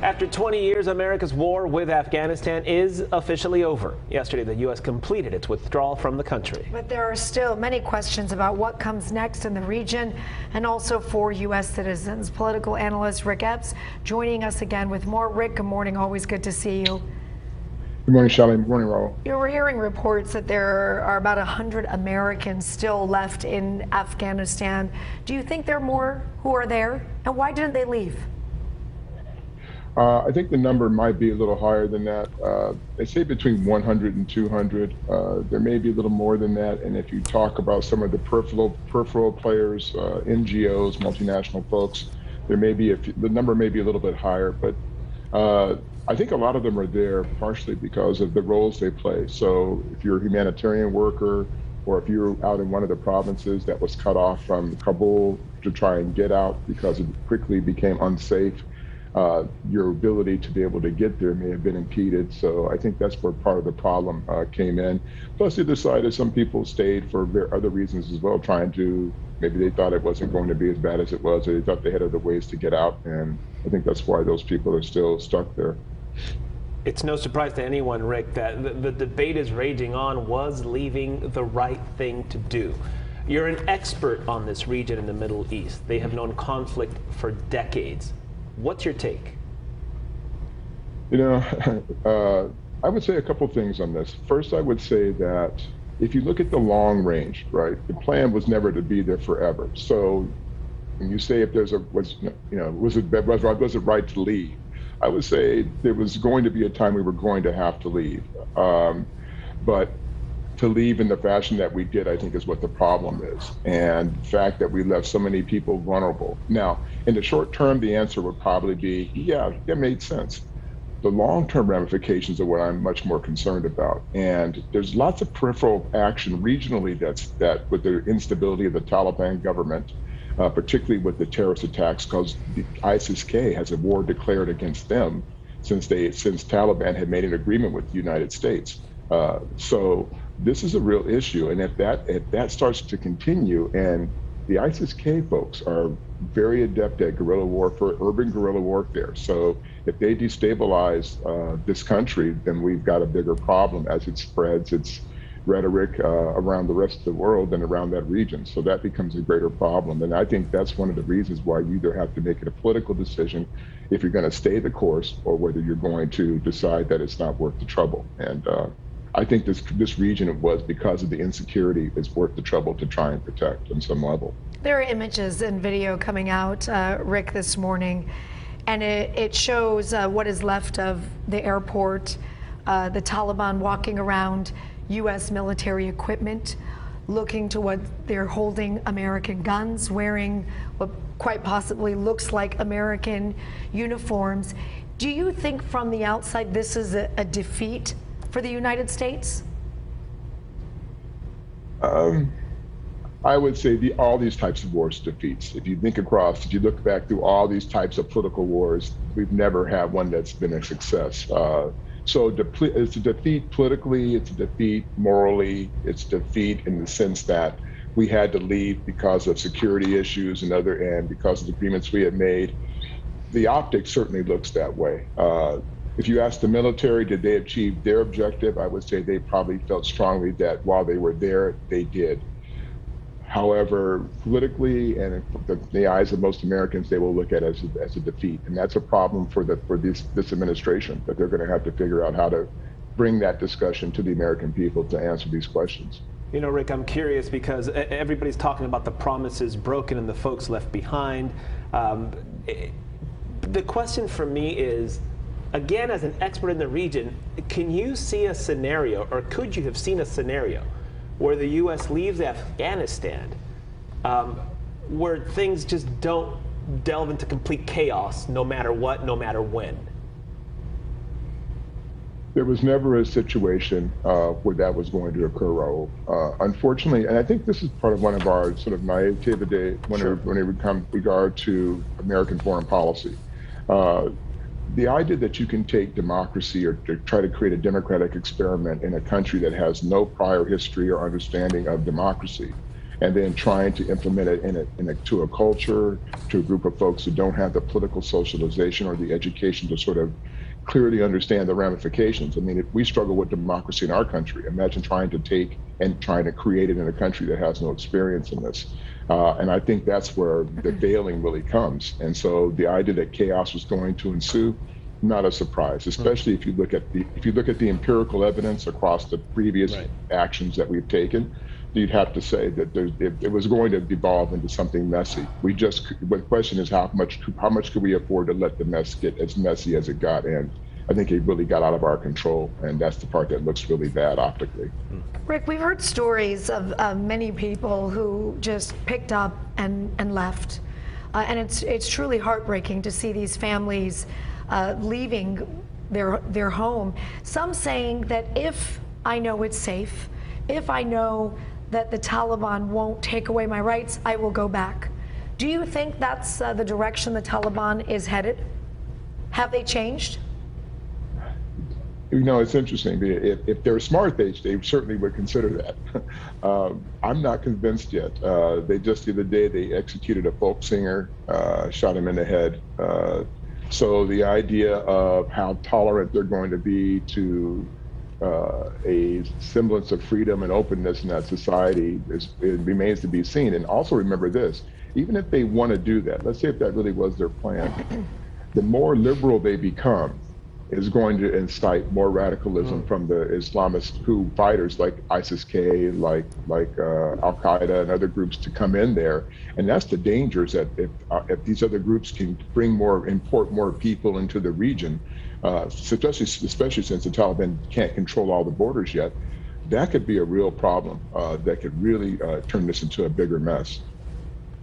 After 20 years, America's war with Afghanistan is officially over. Yesterday, the U.S. completed its withdrawal from the country. But there are still many questions about what comes next in the region and also for U.S. citizens. Political analyst Ric Epps joining us again with more. Ric, good morning. Always good to see you. Good morning, Shelley. Good morning, Raul. You were hearing reports that there are about 100 Americans still left in Afghanistan. Do you think there are more who are there? And why didn't they leave? I think the number might be a little higher than that. They say between 100 and 200. There may be a little more than that. And if you talk about some of the peripheral players, NGOs, multinational folks, there may be the number may be a little bit higher. But I think a lot of them are there partially because of the roles they play. So if you're a humanitarian worker, or if you're out in one of the provinces that was cut off from Kabul to try and get out because it quickly became unsafe, your ability to be able to get there may have been impeded. So I think that's where part of the problem came in. Plus the other side is some people stayed for other reasons as well, trying to, maybe they thought it wasn't going to be as bad as it was, or they thought they had other ways to get out. And I think that's why those people are still stuck there. It's no surprise to anyone, Ric, that the debate is raging on. Was leaving the right thing to do? You're an expert on this region in the Middle East. They have known conflict for decades. What's your take? You know, I would say a couple things on this. First, I would say that if you look at the long range, right, the plan was never to be there forever. So when you say if was it right to leave? I would say there was going to be a time we were going to have to leave. But to leave in the fashion that we did, I think, is what the problem is. And the fact that we left so many people vulnerable. Now, in the short term, the answer would probably be, yeah, it made sense. The long-term ramifications are what I'm much more concerned about. And there's lots of peripheral action regionally that with the instability of the Taliban government, particularly with the terrorist attacks, because the ISIS-K has a war declared against them since Taliban had made an agreement with the United States. So this is a real issue, and if that starts to continue, and the ISIS-K folks are very adept at guerrilla warfare, urban guerrilla warfare. So if they destabilize this country, then we've got a bigger problem as it spreads its rhetoric around the rest of the world and around that region. So that becomes a greater problem. And I think that's one of the reasons why you either have to make it a political decision if you're going to stay the course, or whether you're going to decide that it's not worth the trouble. And I think this region, it was because of the insecurity, is worth the trouble to try and protect on some level. There are images and video coming out, Ric, this morning, and it shows what is left of the airport, the Taliban walking around U.S. military equipment, looking to what they're holding American guns, wearing what quite possibly looks like American uniforms. Do you think from the outside this is a defeat for the United States? I would say all these types of wars defeats. If you look back through all these types of political wars, we've never had one that's been a success. So it's a defeat politically, it's a defeat morally, it's a defeat in the sense that we had to leave because of security issues and because of the agreements we had made. The optics certainly looks that way. If you ask the military, did they achieve their objective? I would say they probably felt strongly that while they were there, they did. However, politically and in the eyes of most Americans, they will look at it as a defeat. And that's a problem for this administration, that they're going to have to figure out how to bring that discussion to the American people to answer these questions. You know, Ric, I'm curious because everybody's talking about the promises broken and the folks left behind. The question for me is, again, as an expert in the region, can you see a scenario, or could you have seen a scenario where the U.S. leaves Afghanistan, where things just don't delve into complete chaos no matter what, no matter when? There was never a situation where that was going to occur, Raul. Unfortunately, and I think this is part of one of our sort of naivete when it comes regard to American foreign policy. The idea that you can take democracy or to try to create a democratic experiment in a country that has no prior history or understanding of democracy and then trying to implement it to a culture, to a group of folks who don't have the political socialization or the education to sort of clearly understand the ramifications. I mean, if we struggle with democracy in our country, imagine trying to take and trying to create it in a country that has no experience in this. And I think that's where the failing really comes. And so the idea that chaos was going to ensue, not a surprise, especially if you look at the empirical evidence across the previous actions that we've taken. You'd have to say that it was going to devolve into something messy. The question is how much could we afford to let the mess get as messy as it got? And I think it really got out of our control, and that's the part that looks really bad optically. Rick, we've heard stories of many people who just picked up and left, and it's truly heartbreaking to see these families leaving their home. Some saying that if I know it's safe, if I know that the Taliban won't take away my rights, I will go back. Do you think that's the direction the Taliban is headed? Have they changed? You know, it's interesting. If they're smart, they certainly would consider that. I'm not convinced yet. They just the other day they executed a folk singer, shot him in the head. So the idea of how tolerant they're going to be to a semblance of freedom and openness in that society it remains to be seen. And also remember this: even if they want to do that, let's say if that really was their plan, the more liberal they become is going to incite more radicalism from the Islamist coup fighters like ISIS-K, like Al-Qaeda and other groups to come in there. And that's the danger, is that if these other groups can import more people into the region, especially since the Taliban can't control all the borders yet, that could be a real problem that could really turn this into a bigger mess.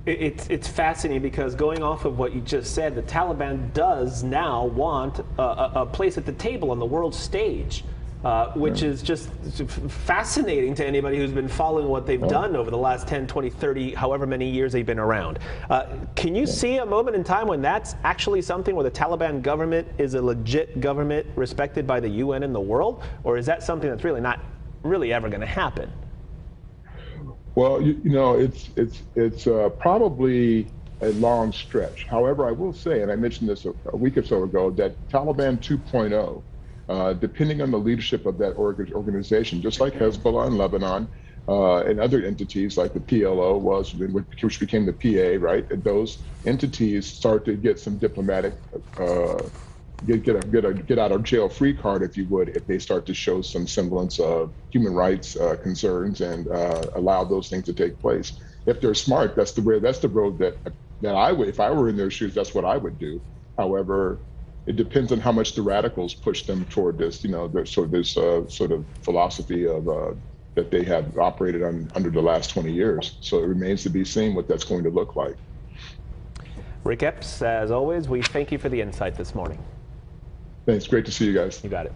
It's fascinating because going off of what you just said, the Taliban does now want a place at the table on the world stage, which is just fascinating to anybody who's been following what they've done over the last 10, 20, 30, however many years they've been around. Can you see a moment in time when that's actually something where the Taliban government is a legit government respected by the UN and the world? Or is that something that's really not really ever going to happen? Well, you know, it's probably a long stretch. However, I will say, and I mentioned this a week or so ago, that Taliban 2.0, depending on the leadership of that organization, just like Hezbollah in Lebanon and other entities like the PLO which became the PA, right? And those entities start to get some diplomatic get out of jail free card, if you would, if they start to show some semblance of human rights concerns and allow those things to take place. If they're smart, that's the road that I would, if I were in their shoes, that's what I would do. However, it depends on how much the radicals push them toward this, you know, this sort of philosophy of that they have operated under the last 20 years. So it remains to be seen what that's going to look like. Ric Epps, as always, we thank you for the insight this morning. Thanks. Great to see you guys. You got it.